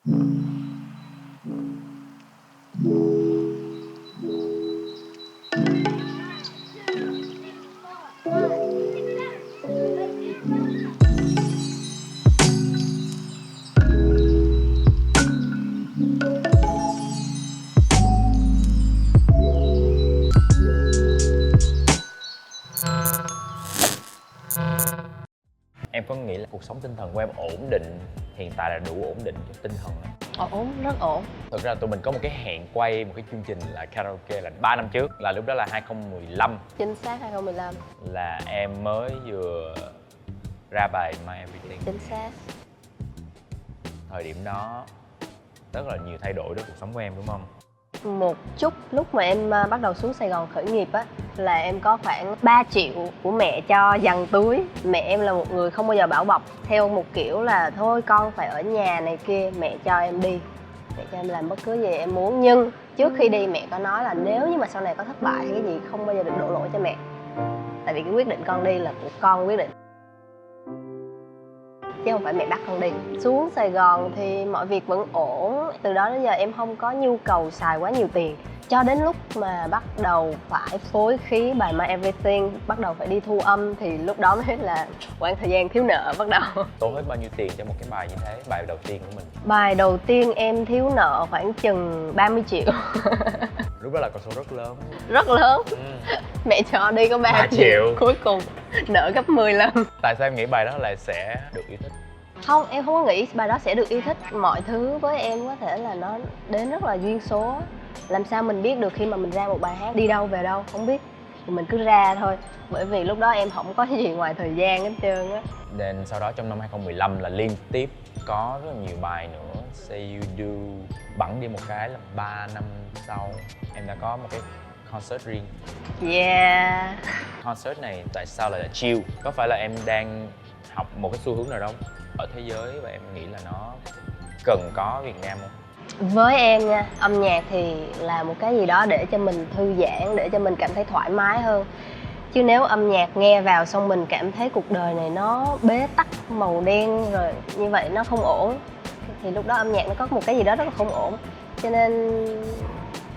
Em có nghĩ là cuộc sống tinh thần của em ổn định hiện tại là đủ ổn định cho tinh thần không? Ổn, rất ổn. Thực ra tụi mình có một cái hẹn quay một cái chương trình là karaoke là 3 năm trước, là lúc đó là 2015. Chính xác 2015. Là em mới vừa ra bài My Everything. Chính xác. Thời điểm đó rất là nhiều thay đổi trong cuộc sống của em đúng không? Một chút lúc mà em bắt đầu xuống Sài Gòn khởi nghiệp á, là em có khoảng 3 triệu của mẹ cho dằn túi. Mẹ em là một người không bao giờ bảo bọc, theo một kiểu là thôi con phải ở nhà này kia, mẹ cho em đi, mẹ cho em làm bất cứ gì em muốn. Nhưng trước khi đi mẹ có nói là nếu như mà sau này có thất bại hay cái gì không bao giờ được đổ lỗi cho mẹ, tại vì cái quyết định con đi là của con quyết định, chứ không phải mẹ bắt con đi. Xuống Sài Gòn thì mọi việc vẫn ổn. Từ đó đến giờ em không có nhu cầu xài quá nhiều tiền. Cho đến lúc mà bắt đầu phải phối khí bài My Everything, bắt đầu phải đi thu âm, thì lúc đó mới là quãng thời gian thiếu nợ bắt đầu. Tốn hết bao nhiêu tiền cho một cái bài như thế, bài đầu tiên của mình? Bài đầu tiên em thiếu nợ khoảng chừng 30 triệu. Lúc đó là con số rất lớn. Rất lớn. Mẹ cho đi có 3 triệu, cuối cùng nợ gấp 10 lần. Tại sao em nghĩ bài đó lại sẽ được yêu thích? Không, em không có nghĩ bài đó sẽ được yêu thích. Mọi thứ với em có thể là nó đến rất là duyên số. Làm sao mình biết được khi mà mình ra một bài hát đi đâu về đâu, không biết. Thì mình cứ ra thôi. Bởi vì lúc đó em không có gì ngoài thời gian hết trơn á. Nên sau đó trong năm 2015 là liên tiếp có rất là nhiều bài nữa. Say You Do. Bẵng đi một cái là 3 năm sau em đã có một cái concert riêng. Yeah. Concert này tại sao lại là chill? Có phải là em đang học một cái xu hướng nào đó ở thế giới và em nghĩ là nó cần có ở Việt Nam không? Với em nha, âm nhạc thì là một cái gì đó để cho mình thư giãn, để cho mình cảm thấy thoải mái hơn. Chứ nếu âm nhạc nghe vào xong mình cảm thấy cuộc đời này nó bế tắc màu đen rồi, như vậy nó không ổn. Thì lúc đó âm nhạc nó có một cái gì đó rất là không ổn. Cho nên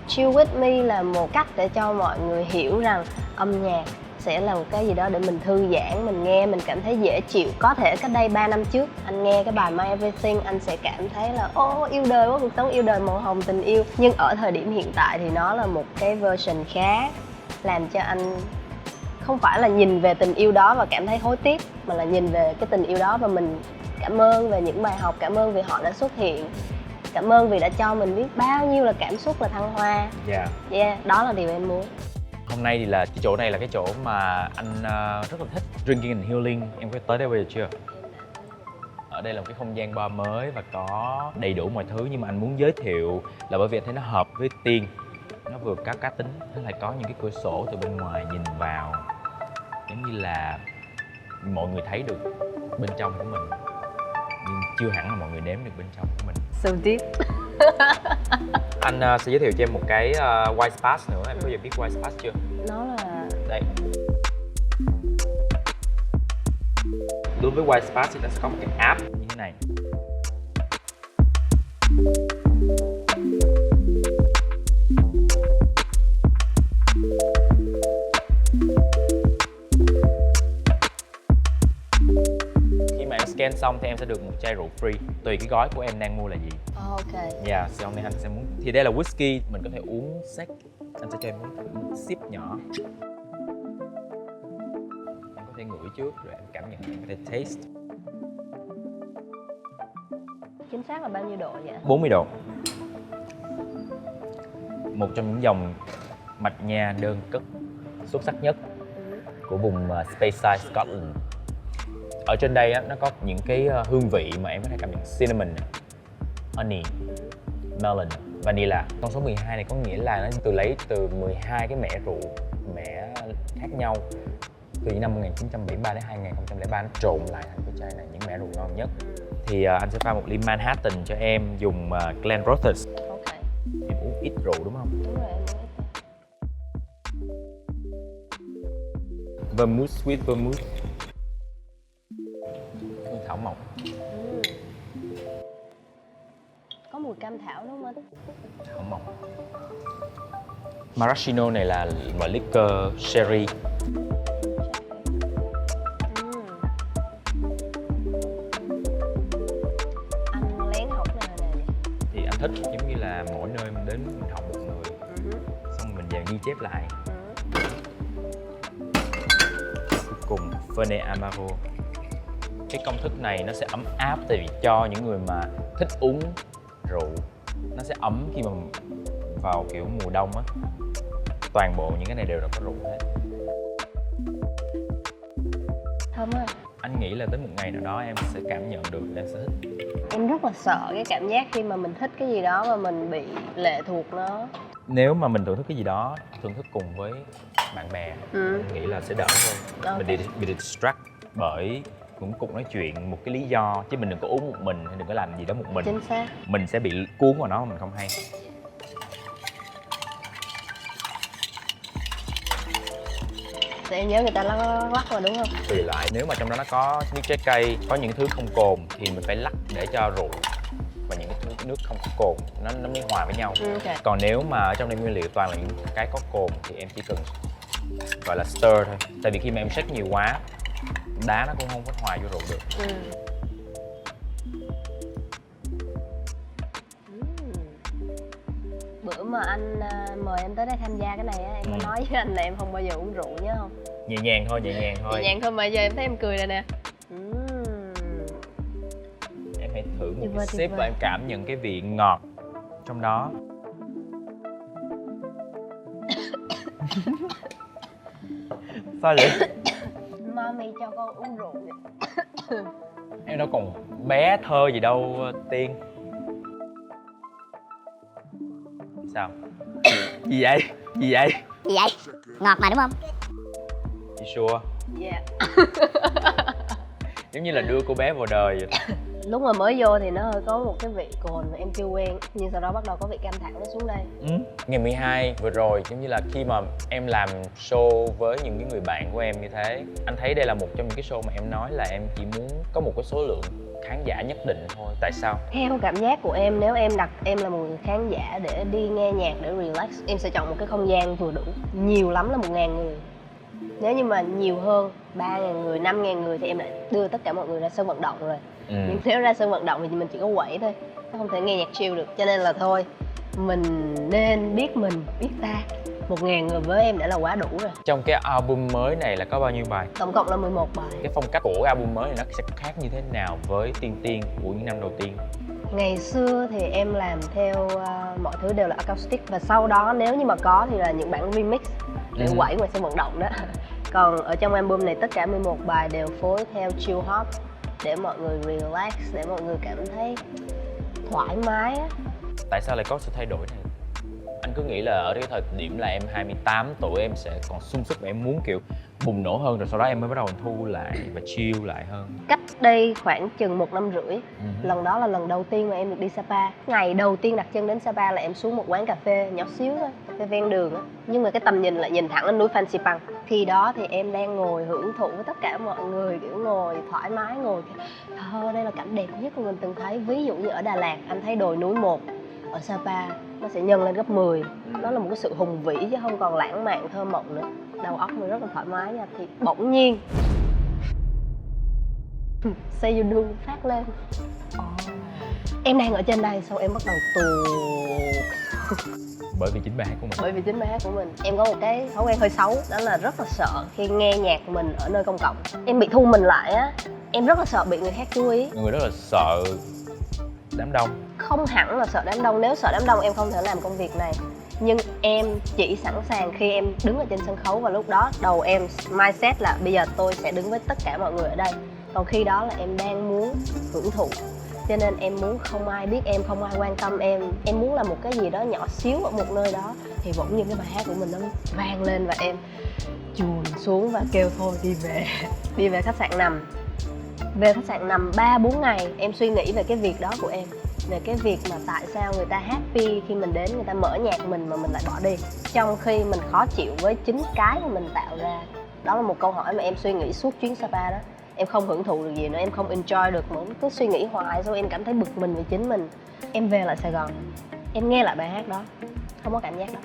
Chill With Me là một cách để cho mọi người hiểu rằng âm nhạc sẽ là một cái gì đó để mình thư giãn, mình nghe mình cảm thấy dễ chịu. Có thể cách đây 3 năm trước anh nghe cái bài My Everything anh sẽ cảm thấy là ô yêu đời quá, cuộc sống yêu đời màu hồng tình yêu. Nhưng ở thời điểm hiện tại thì nó là một cái version khác, làm cho anh không phải là nhìn về tình yêu đó và cảm thấy hối tiếc, mà là nhìn về cái tình yêu đó và mình cảm ơn về những bài học, cảm ơn vì họ đã xuất hiện, cảm ơn vì đã cho mình biết bao nhiêu là cảm xúc, là thăng hoa. Yeah, đó là điều em muốn. Hôm nay thì là cái chỗ này là cái chỗ mà anh rất là thích, Drinking and Healing. Em có tới đây bao giờ chưa? Ở đây là một cái không gian bar mới và có đầy đủ mọi thứ, nhưng mà anh muốn giới thiệu là bởi vì anh thấy nó hợp với Tiên. Nó vừa có cá tính, nó lại có những cái cửa sổ từ bên ngoài nhìn vào, giống như là mọi người thấy được bên trong của mình, nhưng chưa hẳn là mọi người nếm được bên trong của mình. So deep. Anh sẽ giới thiệu cho em một cái White Space nữa. Em có bao giờ biết White Space chưa? Nó là... Đây. Đối với White Space thì nó sẽ có một cái app như thế này. Khi mà em scan xong thì em sẽ được một chai rượu free, tùy cái gói của em đang mua là gì. Ok. Dạ, xong này anh sẽ muốn. Thì đây là whisky, mình có thể uống shake. Anh sẽ cho em uống thử một sip nhỏ. Em có thể ngửi trước rồi em cảm nhận, em có thể taste. Chính xác là bao nhiêu độ vậy? 40 độ. Một trong những dòng mạch nha đơn cất xuất sắc nhất của vùng Speyside, Scotland. Ở trên đây á, nó có những cái hương vị mà em có thể cảm nhận: cinnamon, honey, melon, vanilla. Con số 12 này có nghĩa là nó lấy từ 12 cái mẻ rượu, mẻ khác nhau từ những năm 1973 đến 2003, nó trộn lại thành cái chai này, những mẻ rượu ngon nhất. Thì anh sẽ pha một ly Manhattan cho em, dùng Glenrothes. Ok. Em uống ít rượu đúng không? Đúng rồi, em muốn ít. Vermouth, sweet vermouth, hương thảo mộc. có mùi cam thảo đúng không anh? Không màu. Maraschino này là loại liquor sherry. Anh lén học này là nè. Thì anh thích giống như là mỗi nơi mình đến mình học một người, xong rồi mình về ghi chép lại. Cuối cùng Fernet Amaro. Cái công thức này nó sẽ ấm áp tại vì cho những người mà thích uống rượu, nó sẽ ấm khi mà vào kiểu mùa đông á. Toàn bộ những cái này đều là có rượu hết. Thơm á. Anh nghĩ là tới một ngày nào đó em sẽ cảm nhận được, em sẽ thích. Em rất là sợ cái cảm giác khi mà mình thích cái gì đó mà mình bị lệ thuộc nó. Nếu mà mình thưởng thức cái gì đó, thưởng thức cùng với bạn bè, anh nghĩ là sẽ đỡ hơn. Mình bị distract bởi những cuộc nói chuyện, một cái lý do, chứ mình đừng có uống một mình hay đừng có làm gì đó một mình. Chính xác. Mình sẽ bị cuốn vào nó mà mình không hay. Thì em nhớ người ta lắc mà đúng không? Tùy lại, nếu mà trong đó nó có nước trái cây, có những thứ không cồn thì mình phải lắc để cho rượu và những cái nước không có cồn nó mới hòa với nhau. Okay. Còn nếu mà ở trong đây nguyên liệu toàn là những cái có cồn thì em chỉ cần gọi là stir thôi. Tại vì khi mà em shake nhiều quá, đá nó cũng không có hòa vô rượu được. Bữa mà anh mời em tới đây tham gia cái này á, em có nói với anh là em không bao giờ uống rượu nhớ không? Nhẹ nhàng thôi, nhẹ nhàng thôi. Nhẹ nhàng thôi mà giờ em thấy em cười rồi nè. Em hãy thử một Vời, cái sip và em cảm nhận cái vị ngọt trong đó. Sao vậy? Mami cho con uống rượu vậy. Em đâu còn bé thơ gì đâu Tiên. Sao? Gì vậy? Gì vậy? Gì vậy? Ngọt mà đúng không? You sure? Yeah. Giống như là đưa cô bé vào đời vậy. Lúc mà mới vô thì nó hơi có một cái vị cồn mà em chưa quen, nhưng sau đó bắt đầu có vị cam thảo nó xuống đây. Ngày 12 vừa rồi, giống như là khi mà em làm show với những cái người bạn của em như thế, anh thấy đây là một trong những cái show mà em nói là em chỉ muốn có một cái số lượng khán giả nhất định thôi. Tại sao? Theo cảm giác của em, nếu em đặt em là một người khán giả để đi nghe nhạc, để relax, em sẽ chọn một cái không gian vừa đủ. Nhiều lắm là 1.000 người. Nếu như mà nhiều hơn 3.000 người, 5.000 người thì em lại đưa tất cả mọi người ra sân vận động rồi. Nhưng nếu ra sân vận động thì mình chỉ có quẩy thôi, nó không thể nghe nhạc chill được. Cho nên là thôi, mình nên biết mình, biết ta. 1.000 người với em đã là quá đủ rồi. Trong cái album mới này là có bao nhiêu bài? Tổng cộng là 11 bài. Cái phong cách của album mới này nó sẽ khác như thế nào với Tiên Tiên của những năm đầu tiên? Ngày xưa thì em làm theo mọi thứ đều là acoustic, và sau đó nếu như mà có thì là những bản remix để quẩy ngoài sân vận động đó. Còn ở trong album này tất cả 11 bài đều phối theo chill hop để mọi người relax, để mọi người cảm thấy thoải mái á. Tại sao lại có sự thay đổi này? Anh cứ nghĩ là ở cái thời điểm là em 28 tuổi em sẽ còn sung sức và em muốn kiểu bùng nổ hơn, rồi sau đó em mới bắt đầu thu lại và chill lại hơn. Cách đây khoảng chừng 1 năm rưỡi, lần đó là lần đầu tiên mà em được đi Sapa. Ngày đầu tiên đặt chân đến Sapa là em xuống một quán cà phê nhỏ xíu thôi, cà phê ven đường á, nhưng mà cái tầm nhìn lại nhìn thẳng lên núi Phan Xipang. Khi đó thì em đang ngồi hưởng thụ với tất cả mọi người, kiểu ngồi thoải mái, ngồi đây là cảnh đẹp nhất mà mình từng thấy. Ví dụ như ở Đà Lạt anh thấy đồi núi 1, ở Sapa nó sẽ nhân lên gấp 10. Nó là một cái sự hùng vĩ chứ không còn lãng mạn thơ mộng nữa. Đầu óc mình rất là thoải mái nha. Thì bỗng nhiên Say You Do phát lên. Em đang ở trên đây, xong em bắt đầu Bởi vì chính bài hát của mình. Bởi vì chính bài hát của mình. Em có một cái thói quen hơi xấu, đó là rất là sợ khi nghe nhạc mình ở nơi công cộng. Em bị thu mình lại á. Em rất là sợ bị người khác chú ý. Người rất là sợ đám đông. Không hẳn là sợ đám đông. Nếu sợ đám đông em không thể làm công việc này. Nhưng em chỉ sẵn sàng khi em đứng ở trên sân khấu, và lúc đó đầu em mindset là bây giờ tôi sẽ đứng với tất cả mọi người ở đây. Còn khi đó là em đang muốn hưởng thụ, cho nên em muốn không ai biết em, không ai quan tâm em. Em muốn làm một cái gì đó nhỏ xíu ở một nơi đó. Thì bỗng nhiên cái bài hát của mình nó vang lên và em chuồn xuống và kêu thôi đi về. Đi về khách sạn nằm. Về khách sạn nằm 3-4 ngày em suy nghĩ về cái việc đó của em, về cái việc mà tại sao người ta happy khi mình đến, người ta mở nhạc mình mà mình lại bỏ đi, trong khi mình khó chịu với chính cái mà mình tạo ra. Đó là một câu hỏi mà em suy nghĩ suốt chuyến Sapa đó. em không hưởng thụ được gì nữa, em không enjoy được nữa, cứ suy nghĩ hoài, xong em cảm thấy bực mình về chính mình. Em về lại Sài Gòn, em nghe lại bài hát đó, không có cảm giác đó.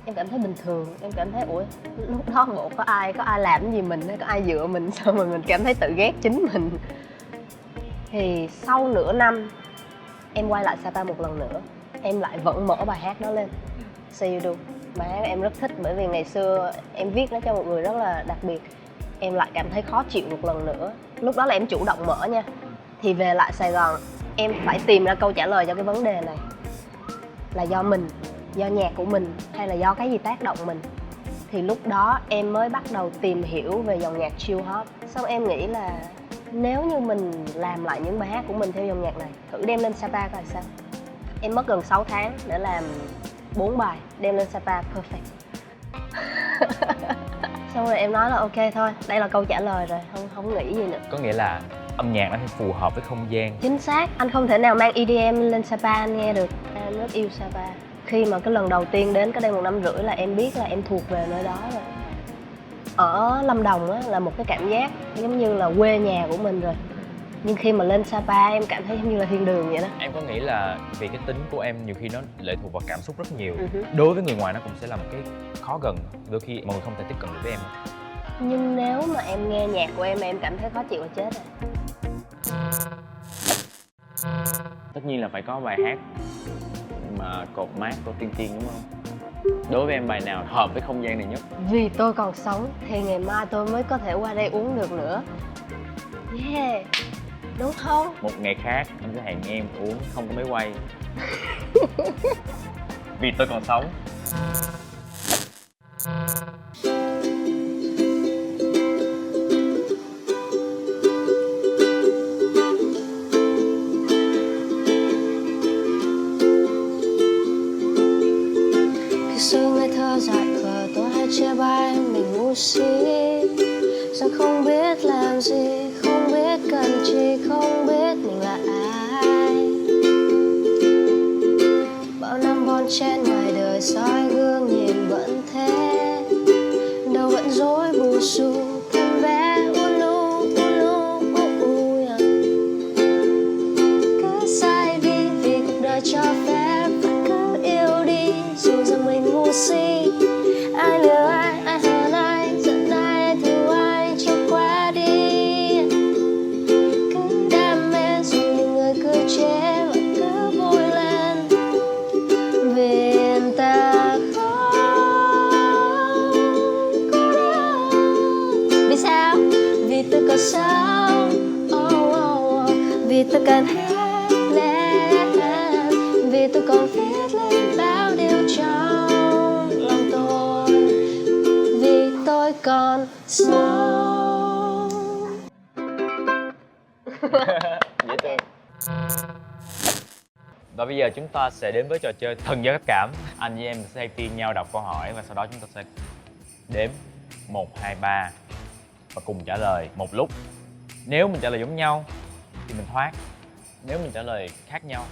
Em cảm thấy bình thường, em cảm thấy ủa lúc đó bộ có ai làm gì mình, có ai dựa mình, xong rồi mình cảm thấy tự ghét chính mình. Thì sau nửa năm em quay lại Sapa một lần nữa, em lại vẫn mở bài hát đó lên, Say You Do. Bài hát em rất thích bởi vì ngày xưa em viết nó cho một người rất là đặc biệt. Em lại cảm thấy khó chịu một lần nữa, lúc đó là em chủ động mở nha. Thì về lại Sài Gòn, em phải tìm ra câu trả lời cho cái vấn đề này. Là do mình, do nhạc của mình, hay là do cái gì tác động mình? Thì lúc đó em mới bắt đầu tìm hiểu về dòng nhạc chill hop. Xong em nghĩ là nếu như mình làm lại những bài hát của mình theo dòng nhạc này, thử đem lên Sapa coi sao. Em mất gần 6 tháng để làm 4 bài, đem lên Sapa perfect. Xong rồi em nói là ok thôi, đây là câu trả lời rồi, không nghĩ gì nữa. Có nghĩa là âm nhạc nó phải phù hợp với không gian. Chính xác, anh không thể nào mang EDM lên Sapa anh nghe được. Em rất yêu Sapa. Khi mà cái lần đầu tiên đến cái đây 1 năm rưỡi là em biết là em thuộc về nơi đó rồi. Ở Lâm Đồng á, là một cái cảm giác giống như là quê nhà của mình rồi. Nhưng khi mà lên Sapa em cảm thấy giống như là thiên đường vậy đó. Em có nghĩ là vì cái tính của em nhiều khi nó lệ thuộc vào cảm xúc rất nhiều. Đối với người ngoài nó cũng sẽ là một cái khó gần, đôi khi mọi người không thể tiếp cận được với em. Nhưng nếu mà em nghe nhạc của em mà em cảm thấy khó chịu là chết rồi. Tất nhiên là phải có bài hát mà cột mát của Tiên Tiên đúng không? Đối với em bài nào hợp với không gian này nhất? Vì tôi còn sống thì ngày mai tôi mới có thể qua đây uống được nữa. Yeah, đúng không? Một ngày khác anh sẽ hẹn em uống không có máy quay. Vì tôi còn sống. Khi xưa ngây thơ dại khờ tôi hay chê bai mình ngu si, rằng không biết làm gì, không biết cần chi, không biết mình là ai. Bao năm bon chen ngoài đời soi gương nhìn vẫn thế, đầu vẫn rối bù xù thầm bé ulu. Cứ sai đi vì cuộc đời cho phép, cứ yêu đi dù rằng mình ngu si. Ai lừa ai hờn ai, giận ai, thương ai cho qua đi. Cứ đam mê dù những người cứ chế và cứ vui lên. Vì ta không cô đơn. Vì sao? Vì tôi còn sống. Vì tôi cần hát lên. Vì tôi còn viết lên bao điều trong lòng tôi. Vì tôi còn sống. Dễ thương. Và bây giờ chúng ta sẽ đến với trò chơi thần giao cách cảm. Anh với em sẽ thay phiên nhau đọc câu hỏi và sau đó chúng ta sẽ đếm 1, 2, 3 và cùng trả lời một lúc. Nếu mình trả lời giống nhau thì mình thoát. Nếu mình trả lời khác nhau,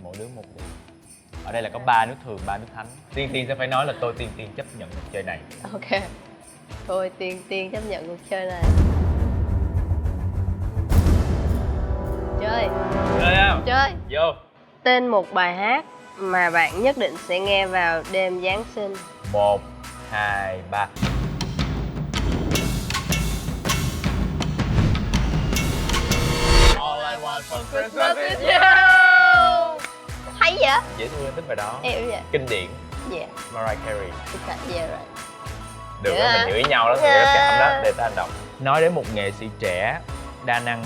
mỗi đứa một điểm. Ở đây là có 3 nước thường, 3 nước thánh. Tiên Tiên sẽ phải nói là tôi Tiên Tiên chấp nhận cuộc chơi này. Ok. Thôi Tiên chấp nhận cuộc chơi này. Chơi. Chơi không? Chơi. Vô. Tên một bài hát mà bạn nhất định sẽ nghe vào đêm Giáng sinh. 1, 2, 3. All I want for Christmas is you. Hay vậy? Dễ thương, em thích bài đó. Em vậy. Kinh điển. Yeah. Mariah Carey. Yeah right. Được Yeah. đó, mình hiểu ý nhau đó, thì rất cảm đó. Để ta hành động. Nói đến một nghệ sĩ trẻ đa năng,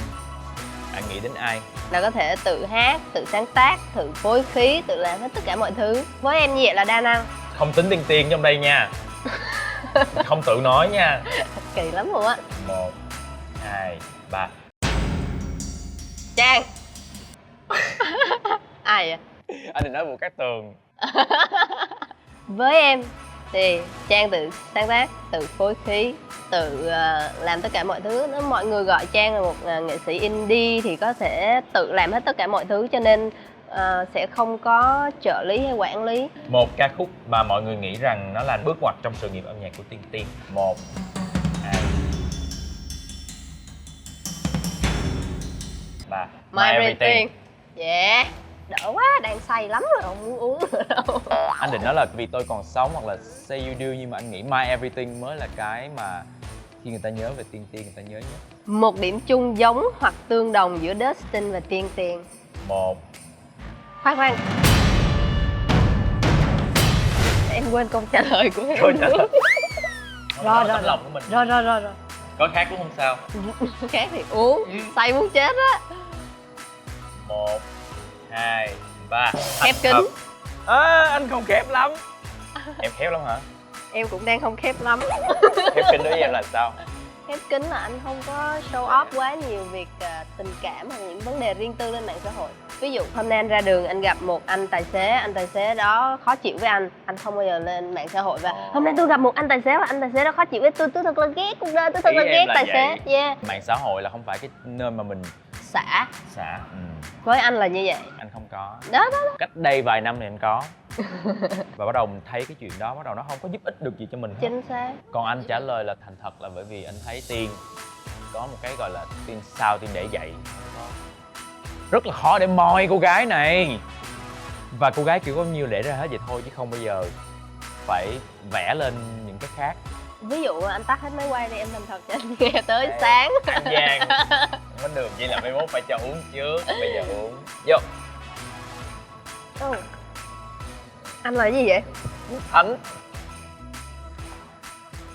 bạn nghĩ đến ai? Là có thể tự hát, tự sáng tác, tự phối khí, tự làm hết tất cả mọi thứ. Với em như vậy là đa năng. Không tính Tiên Tiên trong đây nha. Không tự nói nha. Kỳ lắm luôn á. 1, 2, 3. Trang. Ai vậy? Anh định nói Vũ Cát Tường. Với em thì Trang tự sáng tác, tự phối khí, tự làm tất cả mọi thứ. Nếu mọi người gọi Trang là một nghệ sĩ indie thì có thể tự làm hết tất cả mọi thứ, cho nên sẽ không có trợ lý hay quản lý. Một ca khúc mà mọi người nghĩ rằng nó là bước ngoặt trong sự nghiệp âm nhạc của Tiên Tiên. 1, 2. 3. My Everything. Yeah. Đỡ quá, đang say lắm rồi, không muốn uống nữa đâu. Anh định nói là vì tôi còn sống hoặc là Say You Do, nhưng mà anh nghĩ My Everything mới là cái mà khi người ta nhớ về Tiên Tiên người ta nhớ nhất. Một điểm chung giống hoặc tương đồng giữa Dustin và Tiên Tiên. 1. Khoan. Em quên câu trả lời của em. Câu trả lời. Rồi. Tấm lòng của mình. Rồi. Có khác cũng không sao. Khác thì uống, say muốn chết á. 1, 2, 3. Khép kín. Anh không khép lắm. Em khép lắm hả? Em cũng đang không khép lắm. Khép kín đối với em là sao? Khép kín là anh không có show off quá nhiều việc tình cảm hoặc những vấn đề riêng tư lên mạng xã hội. Ví dụ hôm nay anh ra đường anh gặp một anh tài xế đó khó chịu với anh không bao giờ lên mạng xã hội và hôm nay tôi gặp một anh tài xế và anh tài xế đó khó chịu với tôi thật là ghét cuộc đời, tôi thật là ghét tài xế. Yeah. Mạng xã hội là không phải cái nơi mà mình Xả. Với anh là như vậy. Anh không có. Đó. Cách đây vài năm thì anh có. Và bắt đầu mình thấy cái chuyện đó, bắt đầu nó không có giúp ích được gì cho mình hết. Chính xác. Còn anh trả lời là thành thật là bởi vì anh thấy Tiên có một cái gọi là Tiên sao Tiên để dạy. Rất là khó để moi cô gái này. Và cô gái kiểu có nhiêu để ra hết vậy thôi, chứ không bao giờ phải vẽ lên những cái khác. Ví dụ anh tắt hết máy quay đi, em thành thật cho anh nghe tới sáng. Anh Giang, không có được, vậy là mai mốt phải cho uống trước, bây giờ uống. Vô. Anh là cái gì vậy? Thánh.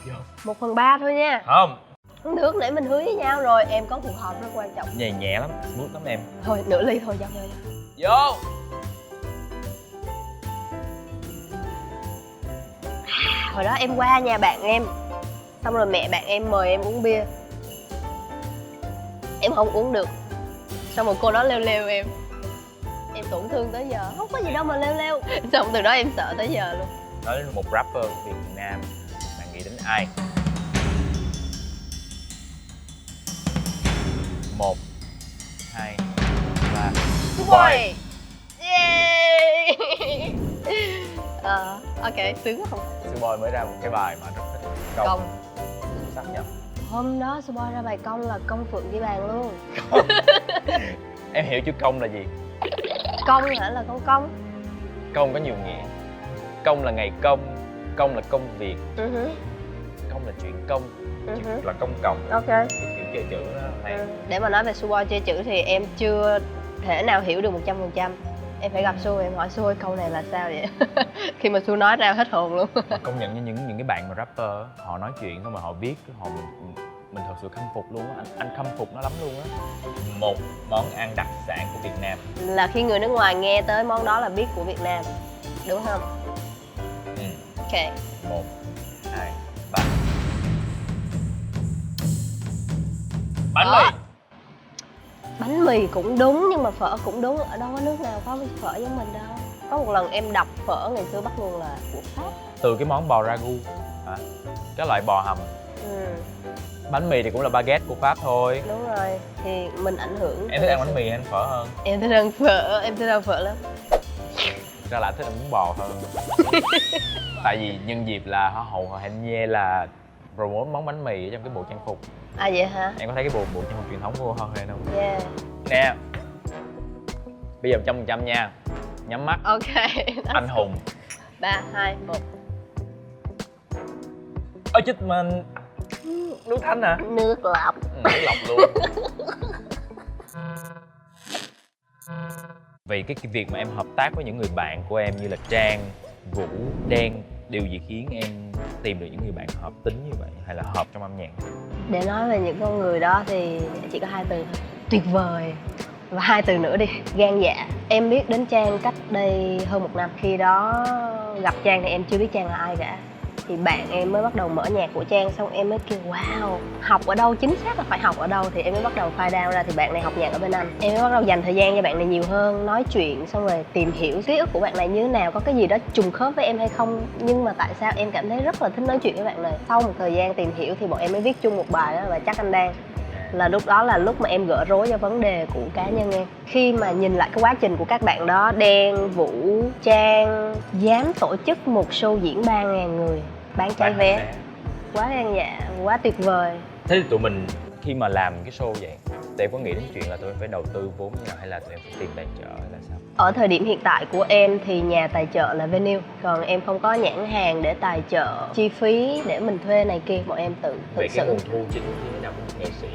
Vô. 1/3 thôi nha. Không. Không được, để mình hứa với nhau rồi, em có cuộc họp rất quan trọng. Nhẹ nhẹ lắm, smooth lắm em. Thôi, nửa ly thôi, dòng Vô. Hồi đó em qua nhà bạn em, xong rồi mẹ bạn em mời em uống bia. Em không uống được. Xong rồi cô đó leo em. Em tổn thương tới giờ, không có gì đâu mà leo. Xong từ đó em sợ tới giờ luôn. Nói đến một rapper Việt Nam, bạn nghĩ đến ai? 1, 2, 3. Boy. Yeah. Ok, sướng không? Boy mới ra một cái bài mà rất thích. Công. Xuất sắc nhất. Hôm đó Boy ra bài công là công phượng với bàn luôn. Em hiểu chữ công là gì? Công hả? Là con công. Công có nhiều nghĩa. Công là ngày công, công là công việc, công là chuyện công, chữ là công cộng. Ok. Kiểu chơi chữ đó hay. Để mà nói về Boy chơi chữ thì em chưa thể nào hiểu được 100%. Em phải gặp Su, em hỏi Su câu này là sao vậy? Khi mà Su nói ra hết hồn luôn. Công nhận như những cái bạn mà rapper họ nói chuyện thôi mà họ viết mình thật sự khâm phục luôn á, anh khâm phục nó lắm luôn á. Một món ăn đặc sản của Việt Nam. Là khi người nước ngoài nghe tới món đó là biết của Việt Nam, đúng không? Ok. 1, 2, 3. Bánh mì. Bánh mì cũng đúng nhưng mà phở cũng đúng. Ở đâu có nước nào có phở giống mình đâu. Có một lần em đọc phở ngày xưa bắt nguồn là của Pháp. Từ cái món bò ragu hả? Cái loại bò hầm. Bánh mì thì cũng là baguette của Pháp thôi. Đúng rồi, thì mình ảnh hưởng. Em thích ăn bánh mì hay ăn phở hơn? Em thích ăn phở, em thích ăn phở lắm. Thực ra là anh thích ăn bún bò hơn. Tại vì nhân dịp là Hoa hậu Hồ Hạnh Nhe là promote món bánh mì ở trong cái bộ trang phục. À vậy hả? Em có thấy cái bộ trang phục truyền thống của Hoa Hậu không? Yeah. Nè. Bây giờ 100% nha. Nhắm mắt. Ok. Anh hùng. 3, 2, 1. Ôi chết mình. Nước Thanh hả? Nước lọc. Nước lọc luôn. Vì cái việc mà em hợp tác với những người bạn của em như là Trang, Vũ, Đen, điều gì khiến em tìm được những người bạn hợp tính như vậy hay là hợp trong âm nhạc? Để nói về những con người đó thì chỉ có 2 từ thôi. Tuyệt vời. Và 2 từ nữa đi, gan dạ. Em biết đến Trang cách đây hơn 1 năm. Khi đó gặp Trang thì em chưa biết Trang là ai cả. Thì bạn em mới bắt đầu mở nhạc của Trang, xong em mới kêu wow, học ở đâu, chính xác là phải học ở đâu. Thì em mới bắt đầu file down ra thì bạn này học nhạc ở bên Anh. Em mới bắt đầu dành thời gian cho bạn này nhiều hơn, nói chuyện xong rồi tìm hiểu ký ức của bạn này như thế nào, có cái gì đó trùng khớp với em hay không. Nhưng mà tại sao em cảm thấy rất là thích nói chuyện với bạn này. Sau một thời gian tìm hiểu thì bọn em mới viết chung một bài đó là Chắc Anh Đang. Là lúc đó là lúc mà em gỡ rối cho vấn đề của cá nhân em. Khi mà nhìn lại cái quá trình của các bạn đó, Đen, Vũ, Trang dám tổ chức một show diễn 3.000 người bán cháy vé. Quá gan dạ, quá tuyệt vời. Thế thì tụi mình khi mà làm cái show vậy thì em có nghĩ đến chuyện là tôi phải đầu tư vốn như nào, hay là tụi em phải tìm tài trợ hay là sao? Ở thời điểm hiện tại của em thì nhà tài trợ là Venue, còn em không có nhãn hàng để tài trợ chi phí để mình thuê này kia, bọn em tự Vậy cái xử. nguồn thu chính như thế nào của một nghệ sĩ?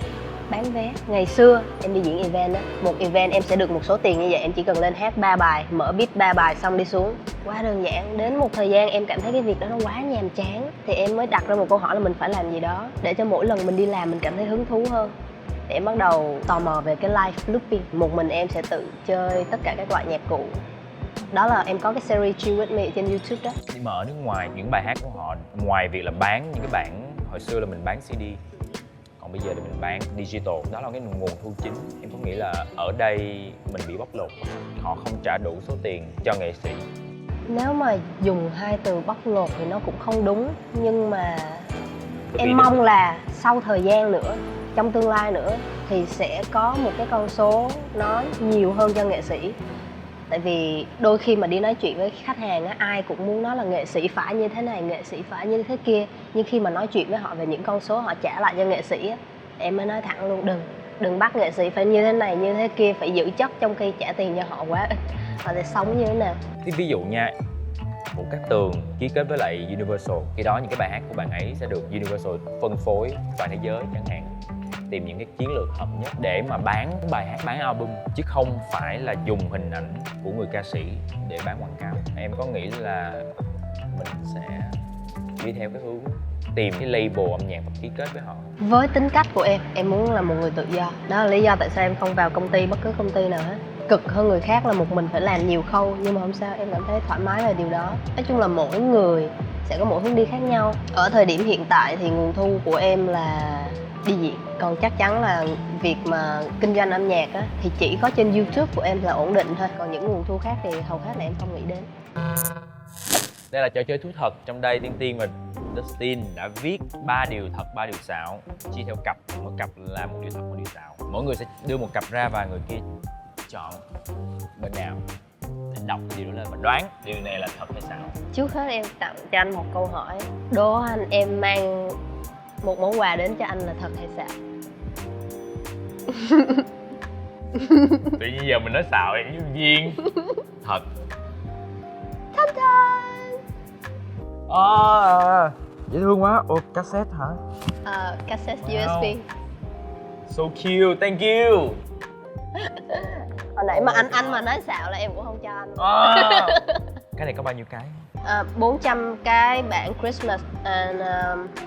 Bán vé. Ngày xưa em đi diễn event á, một event em sẽ được một số tiền như vậy, em chỉ cần lên hát 3 bài, mở beat 3 bài xong đi xuống. Quá đơn giản. Đến một thời gian em cảm thấy cái việc đó nó quá nhàm chán, thì em mới đặt ra một câu hỏi là mình phải làm gì đó để cho mỗi lần mình đi làm mình cảm thấy hứng thú hơn. Thì em bắt đầu tò mò về cái live looping. Một mình em sẽ tự chơi tất cả các loại nhạc cụ. Đó là em có cái series Chill With Me trên YouTube đó. Nhưng mà ở nước ngoài những bài hát của họ, ngoài việc là bán những cái bản, hồi xưa là mình bán CD, còn bây giờ thì mình bán digital, đó là cái nguồn thu chính. Em có nghĩ là ở đây mình bị bóc lột, họ không trả đủ số tiền cho nghệ sĩ? Nếu mà dùng hai từ bóc lột thì nó cũng không đúng, nhưng mà Bởi vì em mong là sau thời gian nữa, trong tương lai nữa thì sẽ có một cái con số nó nhiều hơn cho nghệ sĩ. Tại vì đôi khi mà đi nói chuyện với khách hàng á, ai cũng muốn nói là nghệ sĩ phải như thế này, nghệ sĩ phải như thế kia. Nhưng khi mà nói chuyện với họ về những con số họ trả lại cho nghệ sĩ á, em mới nói thẳng luôn, đừng bắt nghệ sĩ phải như thế này, như thế kia, phải giữ chất trong khi trả tiền cho họ quá ít. Họ sẽ sống như thế nào? Thì ví dụ nha, Vũ Cát Tường ký kết với lại Universal, khi đó những cái bài hát của bạn ấy sẽ được Universal phân phối toàn thế giới chẳng hạn. Tìm những cái chiến lược hợp nhất để mà bán bài hát, bán album, chứ không phải là dùng hình ảnh của người ca sĩ để bán quảng cáo. Em có nghĩ là mình sẽ đi theo cái hướng tìm cái label âm nhạc và ký kết với họ? Với tính cách của em muốn là một người tự do. Đó là lý do tại sao em không vào công ty, bất cứ công ty nào hết. Cực hơn người khác là một mình phải làm nhiều khâu, nhưng mà không sao, em cảm thấy thoải mái về điều đó. Nói chung là mỗi người sẽ có mỗi hướng đi khác nhau. Ở thời điểm hiện tại thì nguồn thu của em là đi diễn, còn chắc chắn là việc mà kinh doanh âm nhạc á, thì chỉ có trên YouTube của em là ổn định thôi, còn những nguồn thu khác thì hầu hết là em không nghĩ đến. Đây là trò chơi thú thật. Trong đây Tiên Tiên và Dustin đã viết 3 điều thật, 3 điều xạo, chia theo cặp. Mỗi cặp là một điều thật, một điều xạo. Mỗi người sẽ đưa một cặp ra và người kia chọn bên nào, thì đọc cái điều đó lên và đoán điều này là thật hay xạo. Trước hết em tặng cho anh một câu hỏi. Đố anh em mang một món quà đến cho anh là thật hay xạo? Tự nhiên giờ mình nói xạo em với viên. Thật. Dễ thương quá. Ồ, cassette hả? Cassette Wow. USB. So cute, thank you. Hồi nãy mà anh mà nói xạo là em cũng không cho anh. Cái này có bao nhiêu cái? 400 cái bản Christmas and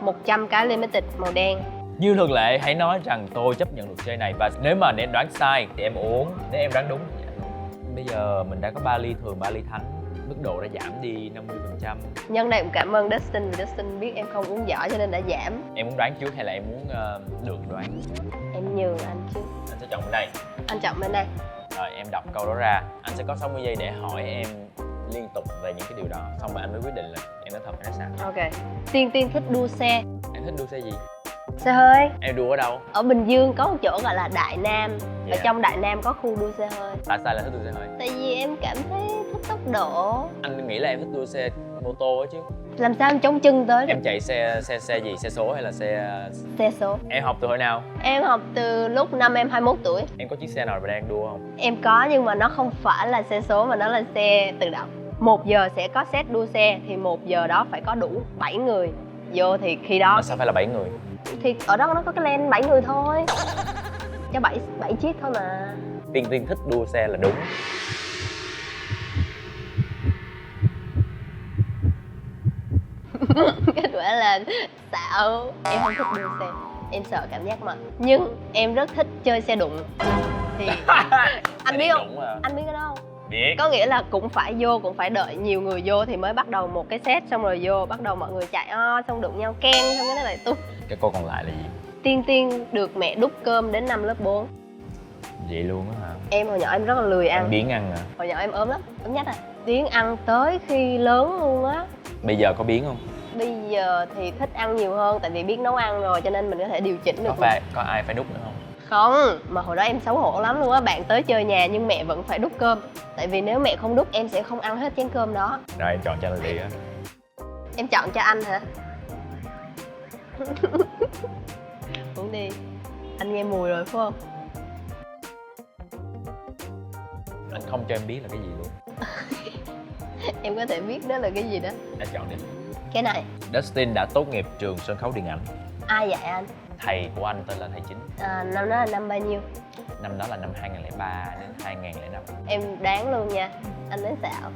100 cái limited màu đen. Như thường lệ, hãy nói rằng tôi chấp nhận luật chơi này, và nếu mà em đoán sai thì em uống, nếu em đoán đúng thì em uống. Bây giờ mình đã có 3 ly thường, 3 ly thánh, mức độ đã giảm đi 50%. Nhân đây cũng cảm ơn Dustin, vì Dustin biết em không uống giỏi cho nên đã giảm. Em muốn đoán trước hay là em muốn được đoán? Em nhường anh chứ. Anh sẽ chọn bên đây. Anh chọn bên đây. Rồi em đọc câu đó ra, anh sẽ có 60 giây để hỏi em liên tục về những cái điều đó, xong rồi anh mới quyết định là em nói thật hay nói xạo. Ok. Tiên thích đua xe. Em thích đua xe gì? Xe hơi. Em đua ở đâu? Ở Bình Dương có một chỗ gọi là Đại Nam. Ở Yeah. trong Đại Nam có khu đua xe hơi. Tại sao lại thích đua xe hơi? Tại vì em cảm thấy thích tốc độ. Anh nghĩ là em thích đua xe mô tô á chứ. Làm sao em chống chân tới được? Em chạy xe gì? Xe số hay là xe... Xe số. Em học từ hồi nào? Em học từ lúc năm em 21 tuổi. Em có chiếc xe nào mà đang đua không? Em có, nhưng mà nó không phải là xe số mà nó là xe tự động. 1 giờ sẽ có set đua xe, thì 1 giờ đó phải có đủ 7 người vô, thì khi đó Mà sao phải là 7 người? thì ở đó nó có cái lane 7 người thôi. Cho 7 chiếc thôi mà. Tiên thích đua xe là đúng. Kết quả là xạo. Em không thích đua xe, em sợ cảm giác mạnh. Nhưng em rất thích chơi xe đụng. Thì anh biết không? Anh biết cái đó không? Biết. Có nghĩa là cũng phải vô, cũng phải đợi nhiều người vô thì mới bắt đầu một cái set, xong rồi vô bắt đầu mọi người chạy xong đụng nhau keng, xong cái nó lại tung. Cái cô còn lại là gì? Tiên được mẹ đút cơm đến năm lớp 4. Vậy luôn á hả? Em hồi nhỏ em rất là lười Em ăn. biếng ăn à? Hồi nhỏ em ốm lắm, ốm nhách à. Biếng ăn tới khi lớn luôn á. Bây giờ có biếng không? Bây giờ thì thích ăn nhiều hơn, tại vì biết nấu ăn rồi cho nên mình có thể điều chỉnh được. Có ai phải đút nữa không? Không, mà hồi đó em xấu hổ lắm luôn á. Bạn tới chơi nhà nhưng mẹ vẫn phải đút cơm. Tại vì nếu mẹ không đút em sẽ không ăn hết chén cơm đó. Rồi em chọn cho anh đi á. Em chọn cho anh hả? Uống đi. Anh nghe mùi rồi phải không? Anh không cho em biết là cái gì luôn. Em có thể biết đó là cái gì đó. Anh chọn đi. Cái này. Dustin đã tốt nghiệp trường sân khấu điện ảnh. Ai dạy anh? Thầy của anh tên là thầy Chính. Năm đó là năm bao nhiêu? Năm đó là năm 2003 đến 2005. Em đoán luôn nha. Anh nói xạo.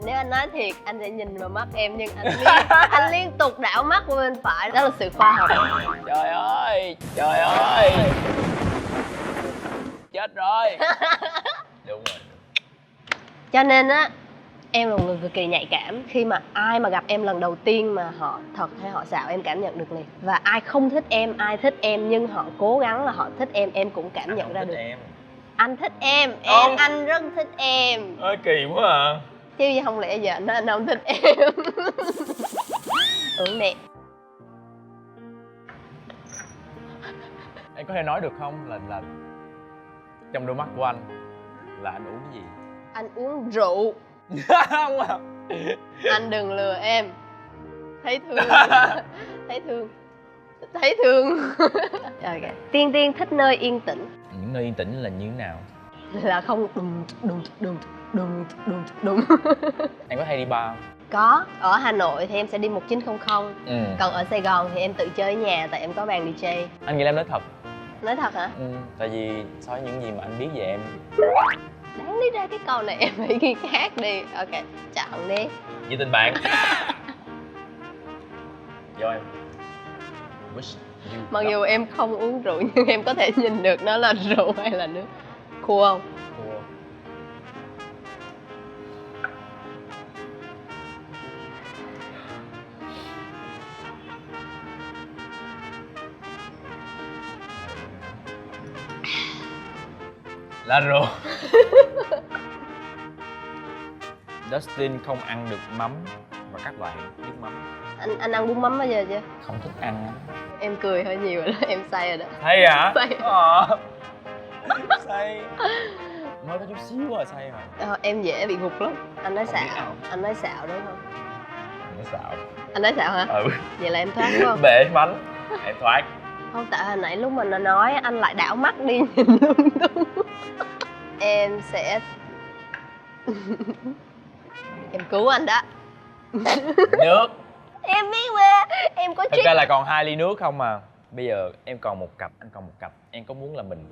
Nếu anh nói thiệt, anh sẽ nhìn vào mắt em nhưng anh liên tục đảo mắt qua bên phải. Đó là sự khoa học. Trời ơi! Trời ơi! Chết rồi! Đúng rồi. Cho nên á, em là một người cực kỳ nhạy cảm. Khi mà ai mà gặp em lần đầu tiên mà họ thật hay họ xạo em cảm nhận được liền. Và ai không thích em, ai thích em nhưng họ cố gắng là họ thích em cũng cảm nhận ra được. Em. Anh thích em, Không. anh rất thích em. Ơi kỳ quá à. Chứ gì không lẽ giờ anh không thích em. Uống đẹp. Em có thể nói được không là trong đôi mắt của anh là anh uống cái gì? Anh uống rượu. Không à. Anh đừng lừa em. Thấy thương. Thấy thương. Thấy thương. Ok. Tiên Tiên thích nơi yên tĩnh. Những nơi yên tĩnh là như thế nào? Là không đùng đùng đùng đùng đùng đùng. Em có hay đi bar không? Có. Ở Hà Nội thì em sẽ đi 1900. Ừ. Còn ở Sài Gòn thì em tự chơi ở nhà tại em có bàn DJ. Anh nghĩ là em nói thật. Nói thật hả? Ừ. Tại vì so với những gì mà anh biết về em. Đáng lý ra cái câu này em phải ghi khác đi. Ok, chọn đi. Như tình bạn. Vô em. Wish you Mặc luck. dù em không uống rượu nhưng em có thể nhìn được nó là rượu hay là nước. Khô không? Thua. Là rượu. Dustin không ăn được mắm và các loại nước mắm. Anh ăn bún mắm bao giờ chưa? Không thích ăn. Em cười hơi nhiều rồi đó, em say rồi đó. Say hả? Say. Say. Mới có chút xíu rồi say rồi. Em dễ bị gục lắm. Anh nói Không biết xạo. nào. Anh nói xạo đúng không? Nó xạo. Anh nói xạo hả? Ừ. Vậy là em thoát đúng không? Bể bánh. Em thoát. Không, tại hồi nãy lúc mà nó nói anh lại đảo mắt đi nhìn lung tung. Em sẽ... Em cứu anh đó. Nước. Em biết mà, em có Thực trick. ra là còn 2 ly nước không mà. Bây giờ em còn một cặp, anh còn một cặp. Em có muốn là mình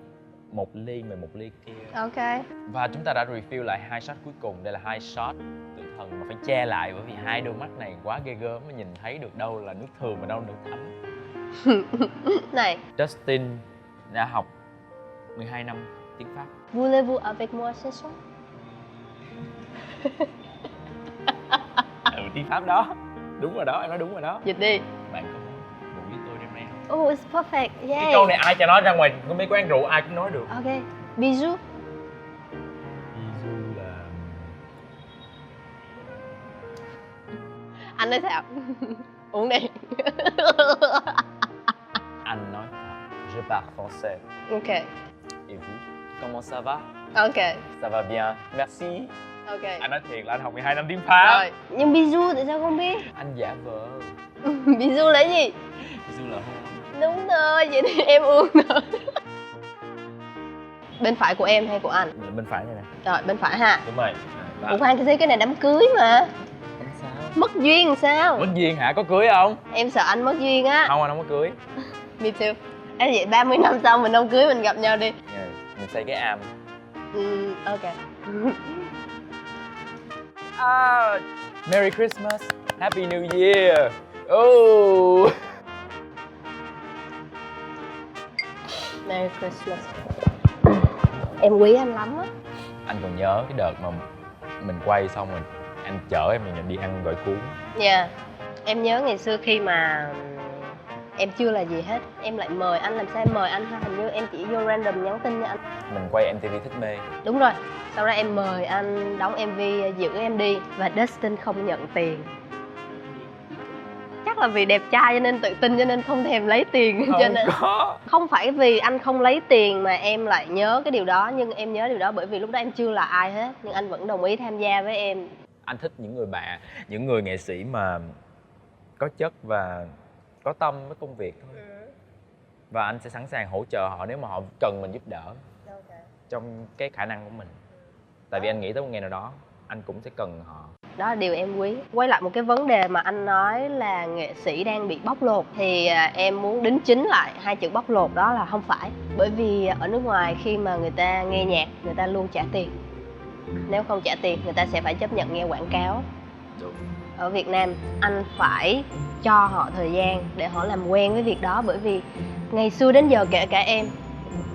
một ly một ly kia. Ok. Và chúng ta đã refill lại 2 shot cuối cùng. Đây là 2 shot tự thần mà phải che lại bởi vì hai đôi mắt này quá ghê gớm mới nhìn thấy được đâu là nước thường và đâu là nước thấm. Này, Dustin đã học 12 năm tiếng Pháp. voulez-vous avec moi ce soir? Ừ, tiếng Pháp đó. Đúng rồi đó, em nói đúng rồi đó. Dịch đi. Bạn có muốn ngủ với tôi đêm nay không? Oh, it's perfect. Yeah. Cái câu này ai cho nói ra ngoài mấy quán rượu ai cũng nói được. Ok. Bisous. Bisous là... Anh nói sao? Uống đi. Anh nói thật, je parle français. Ok. Et vous, comment ça va? Ok. Ça va bien, merci. Ok. Anh nói thiệt là anh học 12 năm tiếng Pháp. Rồi. Nhưng bisous tại sao không biết? Anh giả vờ. Bisous là gì? Bisous là hôn. Đúng rồi, vậy thì em uống thôi. Bên phải của em hay của anh? Bên phải này nè. Rồi, bên phải ha. Đúng rồi. Ủa khoan, cái này đám cưới mà. Không sao. Mất duyên làm sao? Mất duyên hả? Có cưới không? Em sợ anh mất duyên á. Không, anh không có cưới. Me too. Em vậy 30 năm sau mình không cưới mình gặp nhau đi. Mình xây cái am. Ok. Ah, Merry Christmas, Happy New Year. Oh. Merry Christmas. Em quý anh lắm á. Anh còn nhớ cái đợt mà mình quay xong rồi anh chở em mình đi ăn gỏi cuốn. Dạ. Em nhớ ngày xưa khi mà em chưa là gì hết, em lại mời anh, làm sao em mời anh ha? Hình như em chỉ vô random nhắn tin cho anh. Mình quay MTV Thích Mê. Đúng rồi. Sau đó em mời anh đóng MV Giữ Em Đi và Dustin không nhận tiền. Chắc là vì đẹp trai cho nên tự tin cho nên không thèm lấy tiền. Cho nên có. không phải vì anh không lấy tiền mà em lại nhớ cái điều đó, nhưng em nhớ điều đó bởi vì lúc đó em chưa là ai hết, nhưng anh vẫn đồng ý tham gia với em. Anh thích những người bạn, những người nghệ sĩ mà có chất và có tâm với công việc thôi. và anh sẽ sẵn sàng hỗ trợ họ nếu mà họ cần mình giúp đỡ trong cái khả năng của mình. Tại vì anh nghĩ tới một ngày nào đó anh cũng sẽ cần họ. Đó là điều em quý. Quay lại một cái vấn đề mà anh nói là nghệ sĩ đang bị bóc lột, thì em muốn đính chính lại hai chữ bóc lột đó là không phải. Bởi vì ở nước ngoài khi mà người ta nghe nhạc, người ta luôn trả tiền. Nếu không trả tiền, người ta sẽ phải chấp nhận nghe quảng cáo. Đúng. Ở Việt Nam, anh phải cho họ thời gian để họ làm quen với việc đó. Bởi vì ngày xưa đến giờ kể cả em,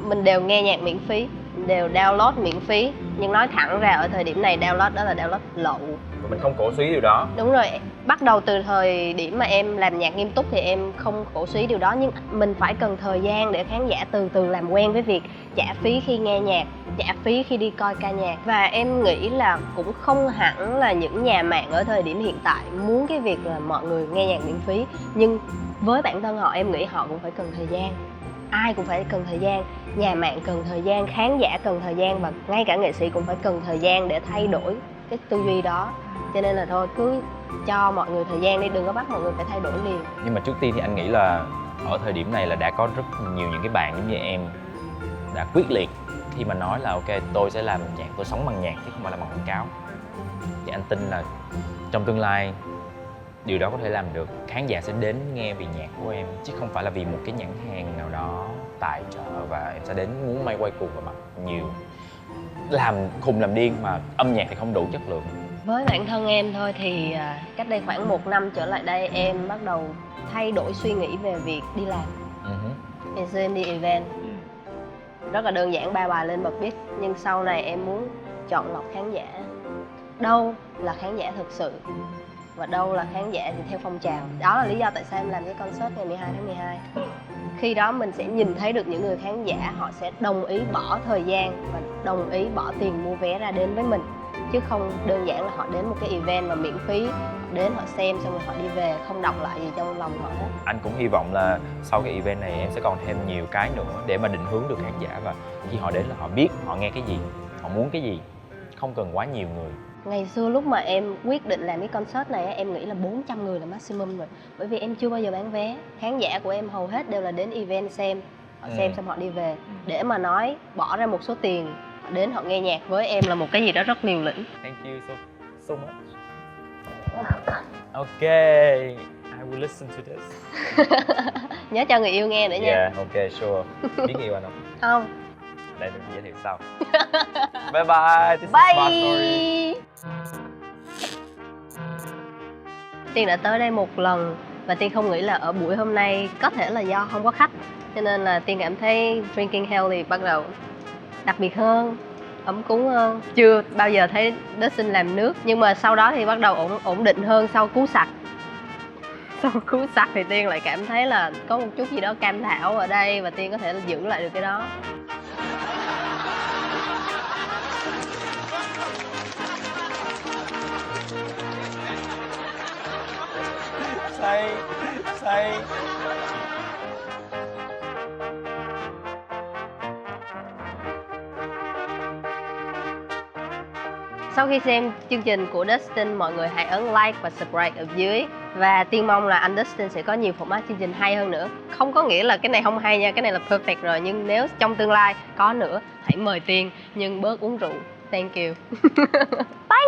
mình đều nghe nhạc miễn phí, đều download miễn phí. Nhưng nói thẳng ra ở thời điểm này download đó là download lậu. Và mình không cổ suý điều đó. Đúng rồi, bắt đầu từ thời điểm mà em làm nhạc nghiêm túc thì em không cổ suý điều đó. Nhưng mình phải cần thời gian để khán giả từ từ làm quen với việc trả phí khi nghe nhạc, trả phí khi đi coi ca nhạc. Và em nghĩ là cũng không hẳn là những nhà mạng ở thời điểm hiện tại muốn cái việc là mọi người nghe nhạc miễn phí. Nhưng với bản thân họ, em nghĩ họ cũng phải cần thời gian. Ai cũng phải cần thời gian, nhà mạng cần thời gian, khán giả cần thời gian, và ngay cả nghệ sĩ cũng phải cần thời gian để thay đổi cái tư duy đó. Cho nên là thôi, cứ cho mọi người thời gian đi, đừng có bắt mọi người phải thay đổi liền. Nhưng mà trước tiên thì anh nghĩ là ở thời điểm này là đã có rất nhiều những cái bạn giống như em đã quyết liệt khi mà nói là ok, tôi sẽ làm nhạc, tôi sống bằng nhạc chứ không phải là bằng quảng cáo. Thì anh tin là trong tương lai điều đó có thể làm được. Khán giả sẽ đến nghe vì nhạc của em chứ không phải là vì một cái nhãn hàng nào đó tài trợ và em sẽ đến muốn may quay cuồng vào mặt nhiều, làm khùng làm điên mà âm nhạc thì không đủ chất lượng. Với bản thân em thôi thì cách đây khoảng 1 năm trở lại đây, em bắt đầu thay đổi suy nghĩ về việc đi làm. Ngày xưa em đi event rất là đơn giản, 3 bài lên bật beat. Nhưng sau này em muốn chọn lọc khán giả. Đâu là khán giả thực sự và đâu là khán giả thì theo phong trào. Đó là lý do tại sao em làm cái concert ngày 12 tháng 12. Khi đó mình sẽ nhìn thấy được những người khán giả, họ sẽ đồng ý bỏ thời gian và đồng ý bỏ tiền mua vé ra đến với mình. Chứ không đơn giản là họ đến một cái event mà miễn phí, họ đến họ xem xong rồi họ đi về, không đọc lại gì trong lòng họ hết. Anh cũng hy vọng là sau cái event này em sẽ còn thêm nhiều cái nữa để mà định hướng được khán giả, và khi họ đến là họ biết họ nghe cái gì, họ muốn cái gì, không cần quá nhiều người. Ngày xưa lúc mà em quyết định làm cái concert này em nghĩ là 400 người là maximum rồi. Bởi vì em chưa bao giờ bán vé. Khán giả của em hầu hết đều là đến event xem. Họ xem xong họ đi về. Để mà nói bỏ ra một số tiền, họ đến họ nghe nhạc với em là một cái gì đó rất liều lĩnh. Thank you so much. Okay, I will listen to this. Nhớ cho người yêu nghe nữa nha. Yeah, okay, sure. Biết yêu anh không? Không. Đây được giới thiệu sau. Bye bye. This is my story. Tiên đã tới đây một lần và Tiên không nghĩ là ở buổi hôm nay có thể là do không có khách, cho nên là Tiên cảm thấy Drinking Healthy bắt đầu đặc biệt hơn, ấm cúng hơn. Chưa bao giờ thấy Dustin làm nước, nhưng mà sau đó thì bắt đầu ổn định hơn sau cú sặc. Sau cú sặc thì Tiên lại cảm thấy là có một chút gì đó cam thảo ở đây và Tiên có thể giữ lại được cái đó. Say. Sau khi xem chương trình của Dustin, mọi người hãy ấn like và subscribe ở dưới. Và Tiên mong là anh Dustin sẽ có nhiều format chương trình hay hơn nữa. Không có nghĩa là cái này không hay nha, cái này là perfect rồi. Nhưng nếu trong tương lai có nữa, hãy mời Tiên, nhưng bớt uống rượu. Thank you. Bye.